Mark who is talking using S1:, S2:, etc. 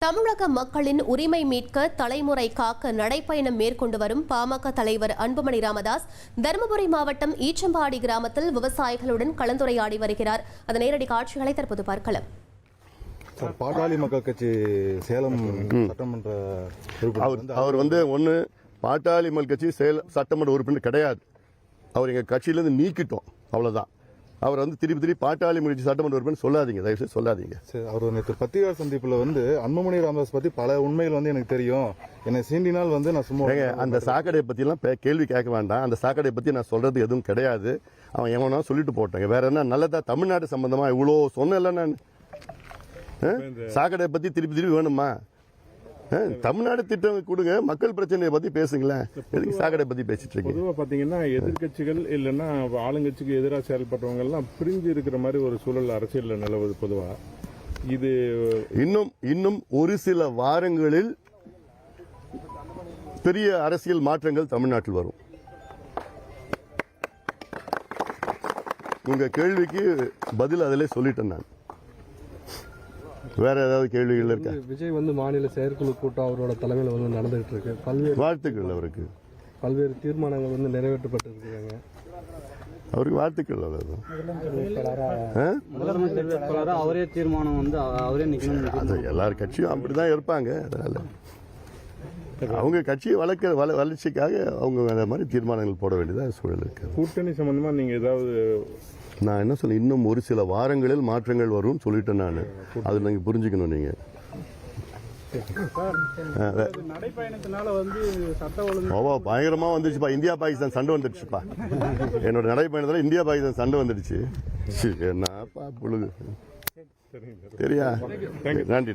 S1: தமிழக மக்களின் உரிமை மீட்க தலைமுறை காக்க நடைப்பயணம் மேற்கொண்டு வரும் பாமக தலைவர் அன்புமணி ராமதாஸ் தருமபுரி மாவட்டம் ஈச்சம்பாடி கிராமத்தில் விவசாயிகளுடன் கலந்துரையாடி வருகிறார். அதன் நேரடி காட்சிகளை தற்போது பார்க்கலாம்.
S2: பாட்டாளி மக்கள் கட்சி சேலம் சட்டமன்ற
S3: அவர் ஒன்னு பாட்டாளி மக்கள் கட்சி சட்டமன்ற உறுப்பினர் கிடையாது. அவர் எங்க கட்சியிலிருந்து நீக்கிட்டோம், அவ்வளவுதான். அவர் திருப்பி பாட்டாளி மக்கள் கட்சி சட்டமன்ற உறுப்பினர் சொல்லாதீங்க, தயவுசெய்து சொல்லாதீங்க.
S2: அவர் நேற்று பத்திரிகை சந்திப்புல அன்புமணி ராமதாஸ் பத்தி பல உண்மைகள் எனக்கு தெரியும், என்னை சீண்டினால் நான் சும்மா
S3: அந்த சாக்கடை பத்தி எல்லாம் கேள்வி கேட்க வேண்டாம். அந்த சாக்கடை பத்தி நான் சொல்றது எதுவும் கிடையாது. அவன் எவனா சொல்லிட்டு போட்டாங்க. வேற என்ன நல்லதா தமிழ்நாடு சம்பந்தமா இவ்வளவு சொன்னல நான் சாக்கடை பத்தி திருப்பி வேணுமா? தமிழ்நாடு திட்டம் கொடுங்க, மக்கள் பிரச்சனையை பத்தி பேசுங்களேன். எதுக்கு சாக்கடை பத்தி பேசிட்டு இருக்கீங்க?
S4: பொதுவா பாத்தீங்கன்னா எதிர்கட்சிகள் இல்லைன்னா ஆளுங்கட்சிக்கு எதிராக செயல்பட்டவங்க எல்லாம் பிரிஞ்சு இருக்கிற மாதிரி ஒரு சூழல் அரசியல் நிலவுது. பொதுவா இது
S3: இன்னும் ஒரு சில வாரங்களில் பெரிய அரசியல் மாற்றங்கள் தமிழ்நாட்டில் வரும். உங்க கேள்விக்கு பதில் அதிலே சொல்லிட்டேன் நான். வேற ஏதாவது கேள்விகள் இருக்கா?
S5: விஜய் மாநில செயற்குழு கூட்டம் அவரோட தலைமையில் நடந்துகிட்டு இருக்கு. பல்வேறு வாழ்த்துக்கள்,
S3: அவருக்கு
S5: பல்வேறு தீர்மானங்கள் நிறைவேற்றப்பட்டு இருக்காங்க.
S3: அவருக்கு வாழ்த்துக்கள். அவ்வளவுதான்.
S5: அவரே தீர்மானம் அவரே நிக்கணும்.
S3: எல்லார் கட்சியும் அப்படிதான் இருப்பாங்க. அதனால அவங்க கட்சியை வளர்ச்சிக்காக அவங்க அந்த மாதிரி தீர்மானங்கள் போட வேண்டியதா சூழல் இருக்கு.
S4: கூட்டணி சம்பந்தமா நீங்க ஏதாவது?
S3: நான் என்ன சொல்ல, இன்னும் ஒரு சில வாரங்களில் மாற்றங்கள் வரும் சொல்லிட்டேன் நான். அது நீங்க புரிஞ்சுக்கணும். நீங்க பயங்கரமா வந்துச்சுப்பா. இந்தியா பாகிஸ்தான் சண்டை வந்துடுச்சுப்பா. என்னோட நடைப்பயணத்துல இந்தியா பாகிஸ்தான் சண்டை வந்துடுச்சு. என்னப்பா புழுகு. சரியா? நன்றி.